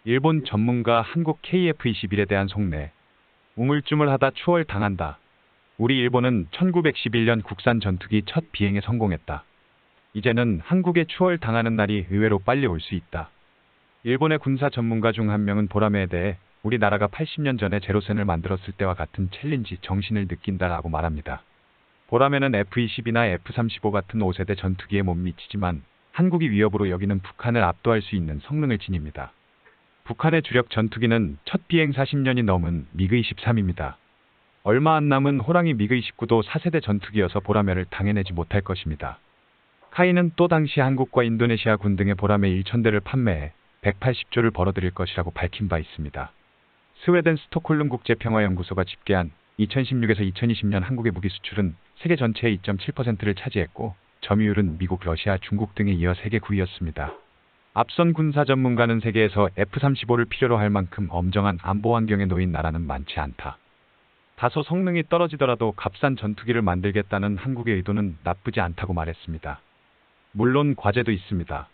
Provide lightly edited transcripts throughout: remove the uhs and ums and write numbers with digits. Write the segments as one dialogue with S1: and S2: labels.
S1: 일본 전문가 한국 KF-21에 대한 속내. 우물쭈물하다 추월당한다. 우리 일본은 1911년 국산 전투기 첫 비행에 성공했다. 이제는 한국에 추월당하는 날이 의외로 빨리 올 수 있다. 일본의 군사 전문가 중 한 명은 보라매에 대해 우리나라가 80년 전에 제로센을 만들었을 때와 같은 챌린지 정신을 느낀다라고 말합니다. 보라매는 F-22나 F-35 같은 5세대 전투기에 못 미치지만 한국이 위협으로 여기는 북한을 압도할 수 있는 성능을 지닙니다. 북한의 주력 전투기는 첫 비행 40년이 넘은 미그-23입니다. 얼마 안 남은 호랑이 미그-29도 4세대 전투기여서 보라매를 당해내지 못할 것입니다. 카이는 또 당시 한국과 인도네시아 군 등의 보라매 1,000대를 판매해 180조를 벌어들일 것이라고 밝힌 바 있습니다. 스웨덴 스톡홀름 국제평화연구소가 집계한 2016에서 2020년 한국의 무기 수출은 세계 전체의 2.7%를 차지했고 점유율은 미국, 러시아, 중국 등에 이어 세계 9위였습니다. 앞선 군사 전문가는 세계에서 F-35를 필요로 할 만큼 엄정한 안보 환경에 놓인 나라는 많지 않다. 다소 성능이 떨어지더라도 값싼 전투기를 만들겠다는 한국의 의도는 나쁘지 않다고 말했습니다. 물론 과제도 있습니다.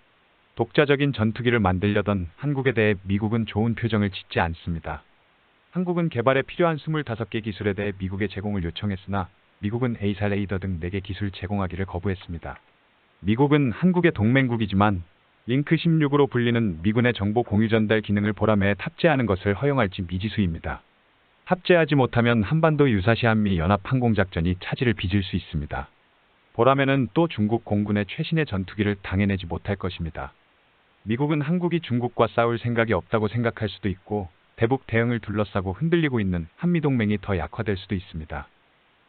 S1: 독자적인 전투기를 만들려던 한국에 대해 미국은 좋은 표정을 짓지 않습니다. 한국은 개발에 필요한 25개 기술에 대해 미국에 제공을 요청했으나 미국은 A사 레이더 등 4개 기술 제공하기를 거부했습니다. 미국은 한국의 동맹국이지만 링크 16으로 불리는 미군의 정보 공유 전달 기능을 보라매에 탑재하는 것을 허용할지 미지수입니다. 탑재하지 못하면 한반도 유사시 한미 연합 항공작전이 차질을 빚을 수 있습니다. 보라매는 또 중국 공군의 최신의 전투기를 당해내지 못할 것입니다. 미국은 한국이 중국과 싸울 생각이 없다고 생각할 수도 있고 대북 대응을 둘러싸고 흔들리고 있는 한미동맹이 더 약화될 수도 있습니다.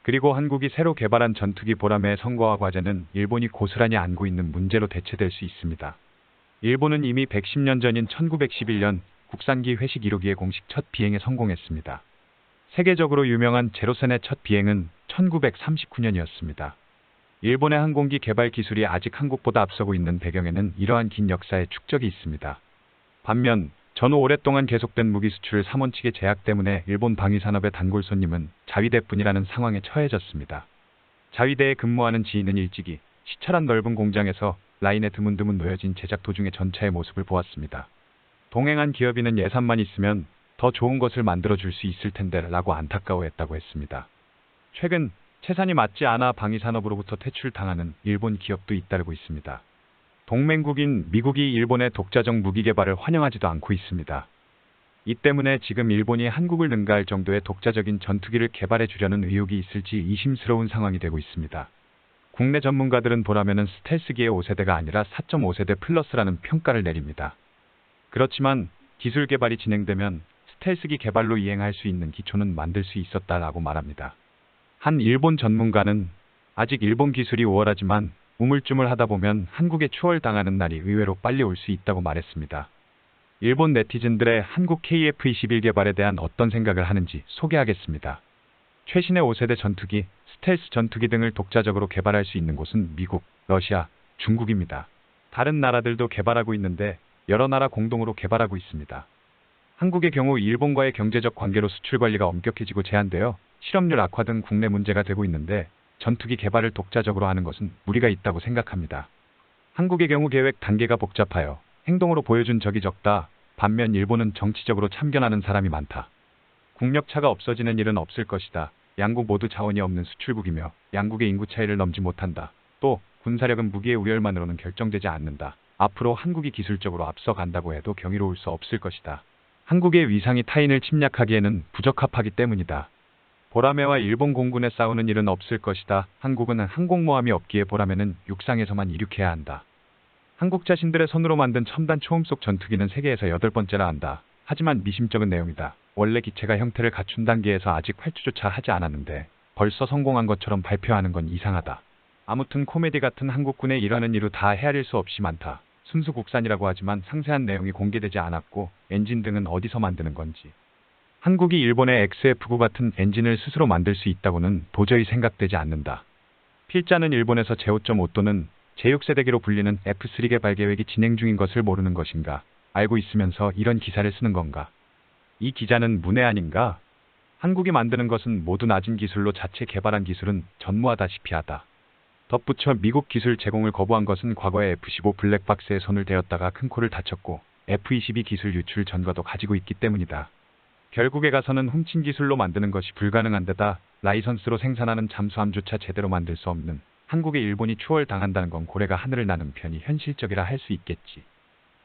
S1: 그리고 한국이 새로 개발한 전투기 보라매의 성과와 과제는 일본이 고스란히 안고 있는 문제로 대체될 수 있습니다. 일본은 이미 110년 전인 1911년 국산기 회식 1호기의 공식 첫 비행에 성공했습니다. 세계적으로 유명한 제로센의 첫 비행은 1939년이었습니다. 일본의 항공기 개발 기술이 아직 한국보다 앞서고 있는 배경에는 이러한 긴 역사의 축적이 있습니다. 반면 전후 오랫동안 계속된 무기 수출 3원칙의 제약 때문에 일본 방위산업의 단골 손님은 자위대뿐이라는 상황에 처해졌습니다. 자위대에 근무하는 지인은 일찍이 시찰한 넓은 공장에서 라인에 드문드문 놓여진 제작 도중의 전차의 모습을 보았습니다. 동행한 기업인은 예산만 있으면 더 좋은 것을 만들어줄 수 있을 텐데 라고 안타까워했다고 했습니다. 최근 채산이 맞지 않아 방위산업으로부터 퇴출당하는 일본 기업도 잇따르고 있습니다. 동맹국인 미국이 일본의 독자적 무기 개발을 환영하지도 않고 있습니다. 이 때문에 지금 일본이 한국을 능가할 정도의 독자적인 전투기를 개발해 주려는 의욕이 있을지 의심스러운 상황이 되고 있습니다. 국내 전문가들은 보라매는 스텔스기의 5세대가 아니라 4.5세대 플러스라는 평가를 내립니다. 그렇지만 기술 개발이 진행되면 스텔스기 개발로 이행할 수 있는 기초는 만들 수 있었다라고 말합니다. 한 일본 전문가는 아직 일본 기술이 우월하지만 우물쭈물하다 보면 한국에 추월당하는 날이 의외로 빨리 올 수 있다고 말했습니다. 일본 네티즌들의 한국 KF-21 개발에 대한 어떤 생각을 하는지 소개하겠습니다. 최신의 5세대 전투기, 스텔스 전투기 등을 독자적으로 개발할 수 있는 곳은 미국, 러시아, 중국입니다. 다른 나라들도 개발하고 있는데 여러 나라 공동으로 개발하고 있습니다. 한국의 경우 일본과의 경제적 관계로 수출 관리가 엄격해지고 제한되어 실업률 악화 등 국내 문제가 되고 있는데 전투기 개발을 독자적으로 하는 것은 무리가 있다고 생각합니다. 한국의 경우 계획 단계가 복잡하여 행동으로 보여준 적이 적다. 반면 일본은 정치적으로 참견하는 사람이 많다. 국력차가 없어지는 일은 없을 것이다. 양국 모두 자원이 없는 수출국이며 양국의 인구 차이를 넘지 못한다. 또 군사력은 무기의 우열만으로는 결정되지 않는다. 앞으로 한국이 기술적으로 앞서간다고 해도 경이로울 수 없을 것이다. 한국의 위상이 타인을 침략하기에는 부적합하기 때문이다. 보라매와 일본 공군에 싸우는 일은 없을 것이다. 한국은 항공모함이 없기에 보라매는 육상에서만 이륙해야 한다. 한국 자신들의 손으로 만든 첨단 초음속 전투기는 세계에서 8번째라 한다. 하지만 미심쩍은 내용이다. 원래 기체가 형태를 갖춘 단계에서 아직 활주조차 하지 않았는데 벌써 성공한 것처럼 발표하는 건 이상하다. 아무튼 코미디 같은 한국군의 일화는 이루 다 헤아릴 수 없이 많다. 순수 국산이라고 하지만 상세한 내용이 공개되지 않았고 엔진 등은 어디서 만드는 건지. 한국이 일본의 XF9 같은 엔진을 스스로 만들 수 있다고는 도저히 생각되지 않는다. 필자는 일본에서 제5.5 또는 제6세대기로 불리는 F3 개발 계획이 진행 중인 것을 모르는 것인가? 알고 있으면서 이런 기사를 쓰는 건가? 이 기자는 문외한인가? 한국이 만드는 것은 모두 낮은 기술로 자체 개발한 기술은 전무하다시피 하다. 덧붙여 미국 기술 제공을 거부한 것은 과거에 F-15 블랙박스에 손을 대었다가 큰 코를 다쳤고 F-22 기술 유출 전과도 가지고 있기 때문이다. 결국에 가서는 훔친 기술로 만드는 것이 불가능한 데다 라이선스로 생산하는 잠수함조차 제대로 만들 수 없는 한국에 일본이 추월당한다는 건 고래가 하늘을 나는 편이 현실적이라 할 수 있겠지.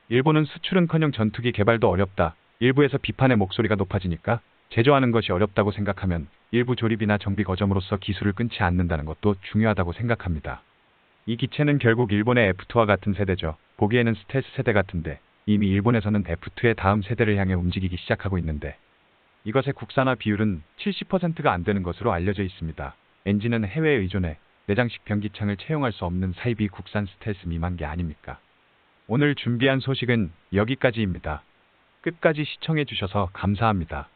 S1: 일본은 수출은커녕 전투기 개발도 어렵다. 일부에서 비판의 목소리가 높아지니까 제조하는 것이 어렵다고 생각하면 일부 조립이나 정비 거점으로서 기술을 끊지 않는다는 것도 중요하다고 생각합니다. 이 기체는 결국 일본의 F2와 같은 세대죠. 보기에는 스텔스 세대 같은데 이미 일본에서는 F2의 다음 세대를 향해 움직이기 시작하고 있는데 이것의 국산화 비율은 70%가 안 되는 것으로 알려져 있습니다. 엔진은 해외에 의존해 내장식 변기창을 채용할 수 없는 사이비 국산 스텔스 미만계 아닙니까? 오늘 준비한 소식은 여기까지입니다. 끝까지 시청해 주셔서 감사합니다.